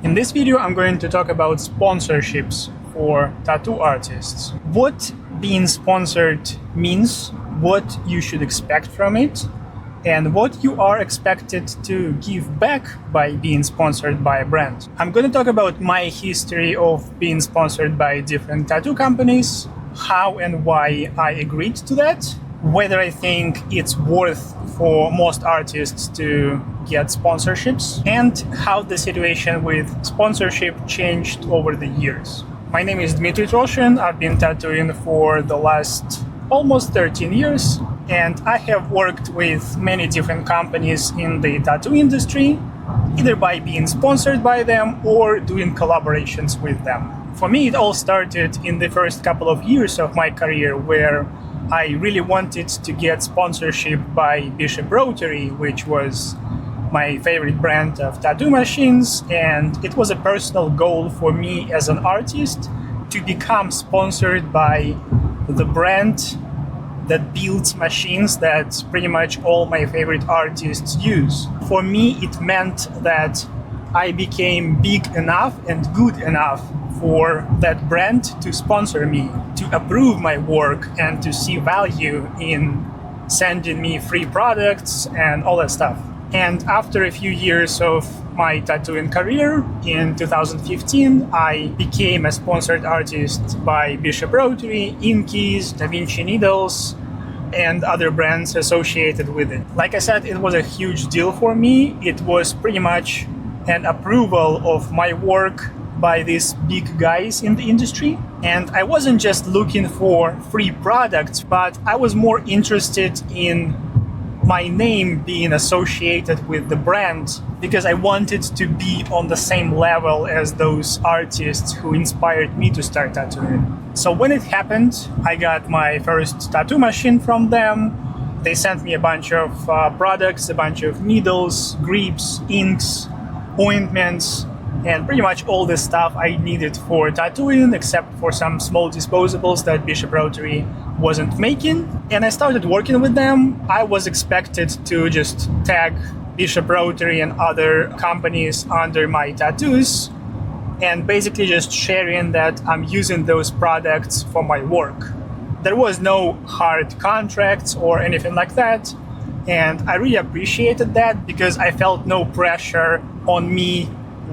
In this video, I'm going to talk about sponsorships for tattoo artists. What being sponsored means, what you should expect from it, and what you are expected to give back by being sponsored by a brand. I'm going to talk about my history of being sponsored by different tattoo companies, how and why I agreed to that, whether I think it's worth for most artists to get sponsorships, and how the situation with sponsorship changed over the years. My name is Mistertroshin. I've been tattooing for the last almost 13 years, and I have worked with many different companies in the tattoo industry, either by being sponsored by them or doing collaborations with them. For me, it all started in the first couple of years of my career, where I really wanted to get sponsorship by Rotary, which was my favorite brand of tattoo machines, and it was a personal goal for me as an artist to become sponsored by the brand that builds machines that pretty much all my favorite artists use. For me, it meant that I became big enough and good enough for that brand to sponsor me, to approve my work, and to see value in sending me free products and all that stuff. And after a few years of my tattooing career, in 2015, I became a sponsored artist by Rotary, Inkeys, Da Vinci Needles, and other brands associated with it. Like I said, it was a huge deal for me. It was pretty much an approval of my work by these big guys in the industry. And I wasn't just looking for free products, but I was more interested in my name being associated with the brand, because I wanted to be on the same level as those artists who inspired me to start tattooing. So when it happened, I got my first tattoo machine from them. They sent me a bunch of products, a bunch of needles, grips, inks, ointments, and pretty much all the stuff I needed for tattooing, except for some small disposables that Rotary wasn't making. And I started working with them. I was expected to just tag Rotary and other companies under my tattoos, and basically just sharing that I'm using those products for my work. There was no hard contracts or anything like that, and I really appreciated that, because I felt no pressure on me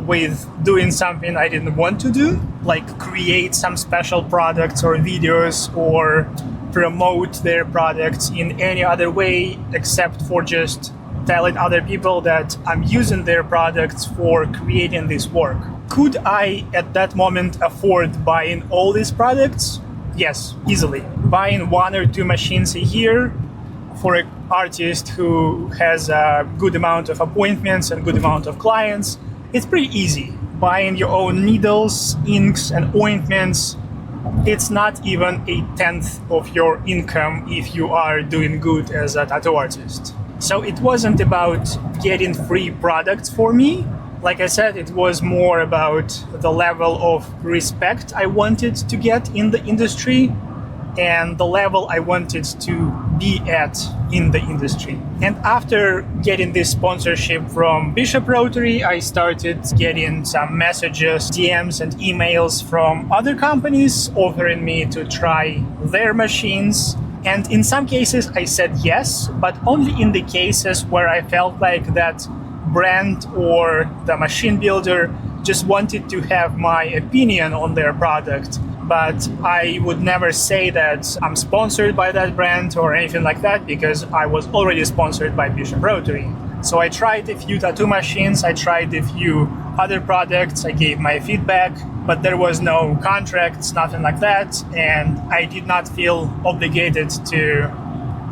with doing something I didn't want to do, like create some special products or videos or promote their products in any other way except for just telling other people that I'm using their products for creating this work. Could I at that moment afford buying all these products? Yes, easily. Buying 1 or 2 machines a year for an artist who has a good amount of appointments and good amount of clients, it's pretty easy. Buying your own needles, inks, and ointments, it's not even a tenth of your income if you are doing good as a tattoo artist. So it wasn't about getting free products for me. Like I said, it was more about the level of respect I wanted to get in the industry and the level I wanted to be at in the industry. And after getting this sponsorship from Rotary, I started getting some messages, DMs, and emails from other companies offering me to try their machines. And in some cases I said yes, but only in the cases where I felt like that brand or the machine builder just wanted to have my opinion on their product. But I would never say that I'm sponsored by that brand or anything like that, because I was already sponsored by Rotary. So I tried a few tattoo machines, I tried a few other products, I gave my feedback, but there was no contracts, nothing like that, and I did not feel obligated to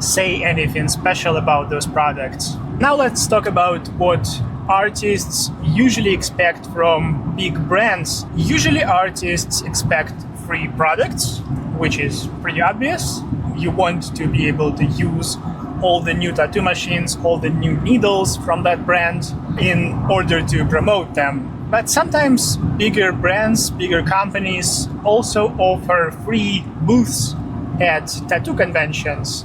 say anything special about those products. Now let's talk about what artists usually expect from big brands. Usually artists expect free products, which is pretty obvious. You want to be able to use all the new tattoo machines, all the new needles from that brand in order to promote them. But sometimes bigger brands, bigger companies also offer free booths at tattoo conventions.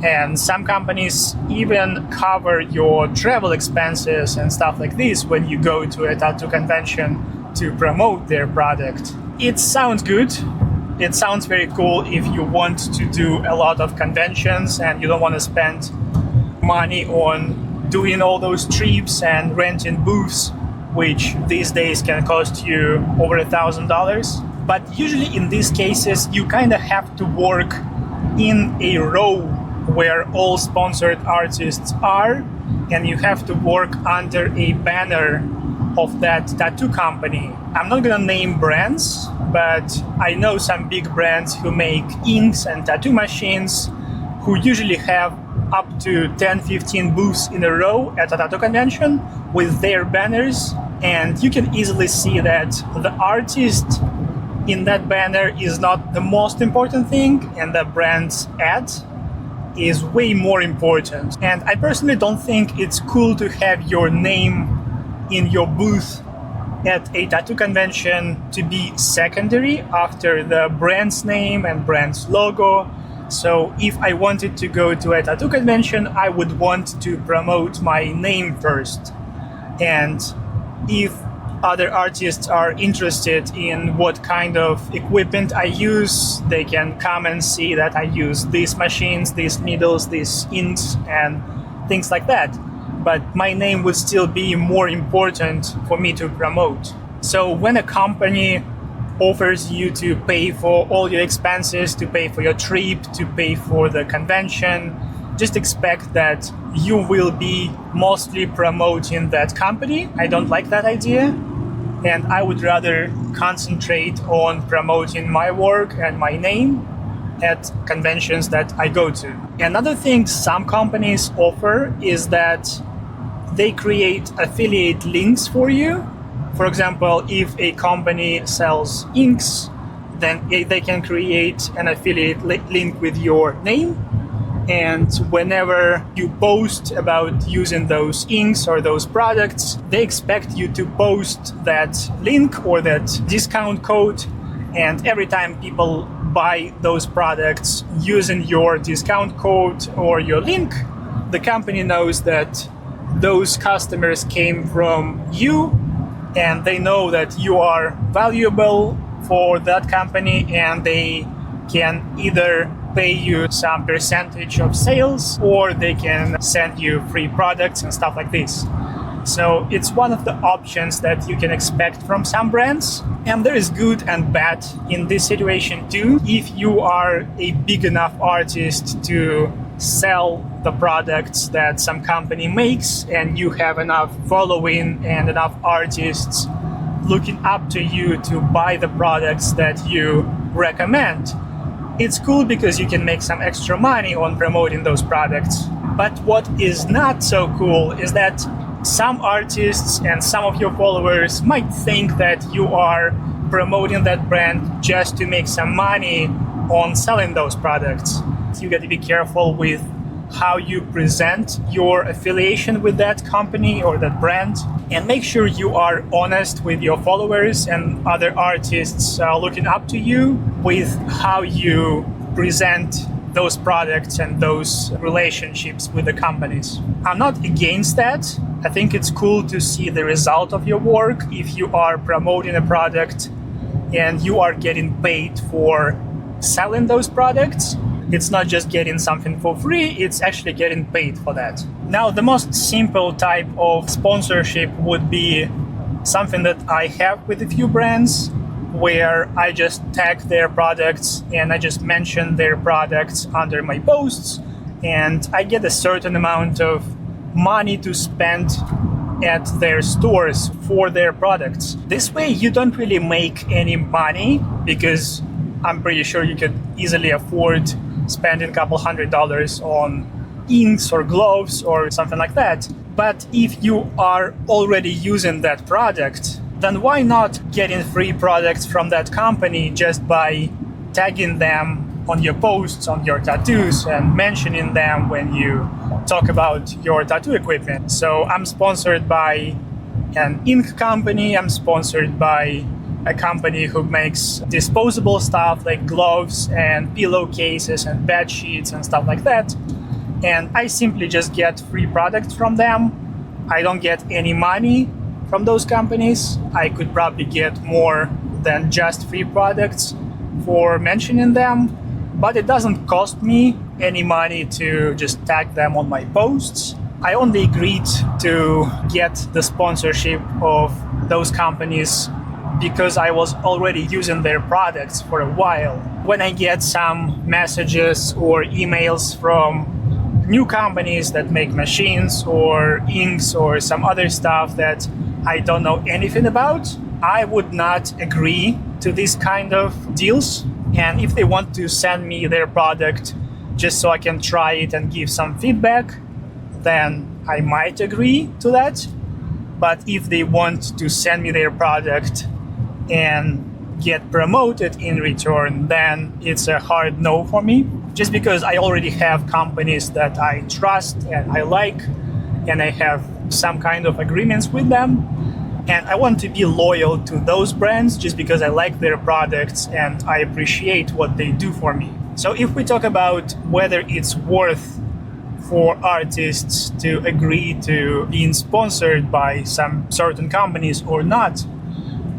And some companies even cover your travel expenses and stuff like this when you go to a tattoo convention to promote their product. It sounds good. It sounds very cool if you want to do a lot of conventions and you don't want to spend money on doing all those trips and renting booths, which these days can cost you over $1,000. But usually in these cases, you kind of have to work in a row where all sponsored artists are, and you have to work under a banner of that tattoo company. I'm not gonna name brands, but I know some big brands who make inks and tattoo machines who usually have up to 10-15 booths in a row at a tattoo convention with their banners, and you can easily see that the artist in that banner is not the most important thing, and the brand's ad is way more important. And I personally don't think it's cool to have your name in your booth at a tattoo convention to be secondary after the brand's name and brand's logo. So if I wanted to go to a tattoo convention, I would want to promote my name first. And if other artists are interested in what kind of equipment I use, they can come and see that I use these machines, these needles, these inks, and things like that. But my name would still be more important for me to promote. So when a company offers you to pay for all your expenses, to pay for your trip, to pay for the convention, just expect that you will be mostly promoting that company. I don't like that idea, and I would rather concentrate on promoting my work and my name at conventions that I go to. Another thing some companies offer is that they create affiliate links for you. For example, if a company sells inks, then they can create an affiliate link with your name. And whenever you post about using those inks or those products, they expect you to post that link or that discount code. And every time people buy those products using your discount code or your link, the company knows that those customers came from you, and they know that you are valuable for that company, and they can either pay you some percentage of sales or they can send you free products and stuff like this. So it's one of the options that you can expect from some brands. And there is good and bad in this situation too. If you are a big enough artist to sell the products that some company makes, and you have enough following and enough artists looking up to you to buy the products that you recommend, it's cool because you can make some extra money on promoting those products. But what is not so cool is that some artists and some of your followers might think that you are promoting that brand just to make some money on selling those products. You got to be careful with how you present your affiliation with that company or that brand, and make sure you are honest with your followers and other artists looking up to you with how you present those products and those relationships with the companies. I'm not against that. I think it's cool to see the result of your work if you are promoting a product and you are getting paid for selling those products. It's not just getting something for free, it's actually getting paid for that. Now, the most simple type of sponsorship would be something that I have with a few brands, where I just tag their products and I just mention their products under my posts, and I get a certain amount of money to spend at their stores for their products. This way you don't really make any money, because I'm pretty sure you could easily afford spending a couple $100s on inks or gloves or something like that. But if you are already using that product, then why not getting free products from that company just by tagging them on your posts, on your tattoos, and mentioning them when you talk about your tattoo equipment? So I'm sponsored by an ink company, I'm sponsored by a company who makes disposable stuff like gloves and pillowcases and bed sheets and stuff like that. and I simply just get free products from them. I don't get any money from those companies. I could probably get more than just free products for mentioning them, but it doesn't cost me any money to just tag them on my posts. I only agreed to get the sponsorship of those companies because I was already using their products for a while. When I get some messages or emails from new companies that make machines or inks or some other stuff that I don't know anything about, I would not agree to these kind of deals. And if they want to send me their product just so I can try it and give some feedback, then I might agree to that. But if they want to send me their product and get promoted in return, then it's a hard no for me, just because I already have companies that I trust and I like, and I have some kind of agreements with them, and I want to be loyal to those brands just because I like their products and I appreciate what they do for me. So if we talk about whether it's worth for artists to agree to being sponsored by some certain companies or not,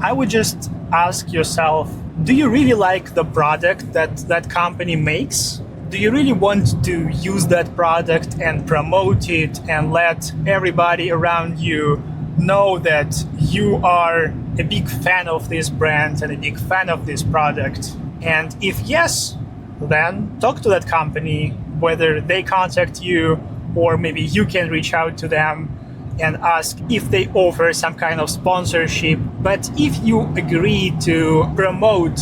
I would just ask yourself, do you really like the product that that company makes? Do you really want to use that product and promote it and let everybody around you know that you are a big fan of this brand and a big fan of this product? And if yes, then talk to that company, whether they contact you or maybe you can reach out to them and ask if they offer some kind of sponsorship. But if you agree to promote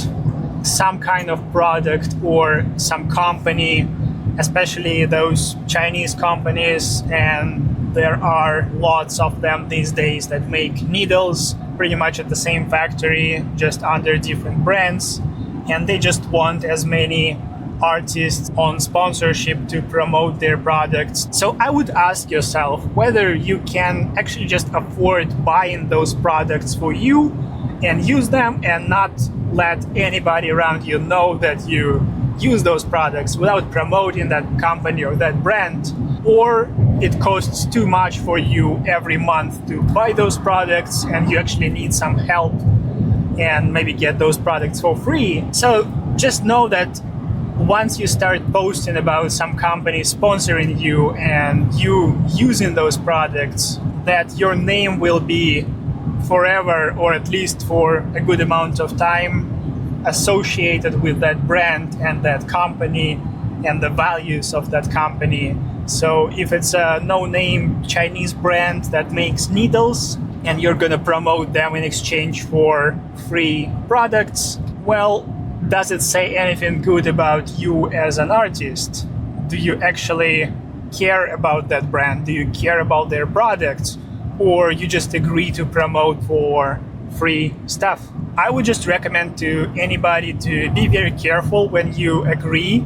some kind of product or some company, especially those Chinese companies, and there are lots of them these days that make needles pretty much at the same factory, just under different brands, and they just want as many artists on sponsorship to promote their products. So I would ask yourself whether you can actually just afford buying those products for you and use them and not let anybody around you know that you use those products without promoting that company or that brand, or it costs too much for you every month to buy those products and you actually need some help and maybe get those products for free. So just know that once you start posting about some company sponsoring you and you using those products, that your name will be forever, or at least for a good amount of time, associated with that brand and that company and the values of that company. So if it's a no-name Chinese brand that makes needles and you're gonna promote them in exchange for free products, well, does it say anything good about you as an artist? Do you actually care about that brand? Do you care about their products? Or you just agree to promote for free stuff? I would just recommend to anybody to be very careful when you agree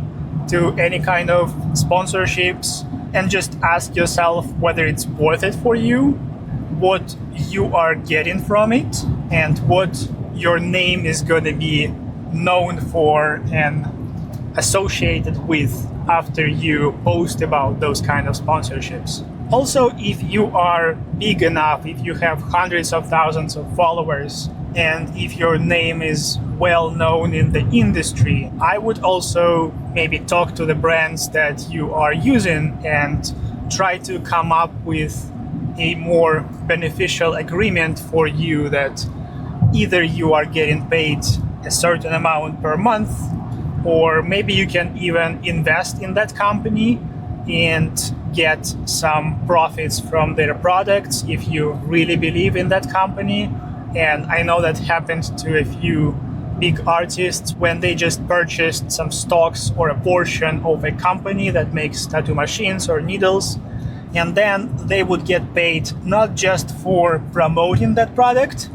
to any kind of sponsorships, and just ask yourself whether it's worth it for you, what you are getting from it, and what your name is going to be known for and associated with after you post about those kind of sponsorships. Also, if you are big enough, if you have hundreds of thousands of followers, and if your name is well known in the industry, I would also maybe talk to the brands that you are using and try to come up with a more beneficial agreement for you, that either you are getting paid a certain amount per month, or maybe you can even invest in that company and get some profits from their products if you really believe in that company. And I know that happened to a few big artists when they just purchased some stocks or a portion of a company that makes tattoo machines or needles, and then they would get paid not just for promoting that product,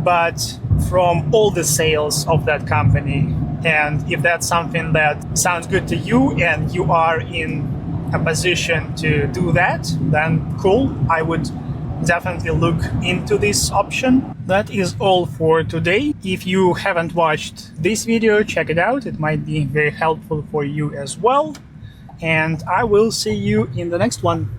but from all the sales of that company. And if that's something that sounds good to you and you are in a position to do that, then cool, I would definitely look into this option. That is all for today. If you haven't watched this video, check it out. It might be very helpful for you as well. and I will see you in the next one.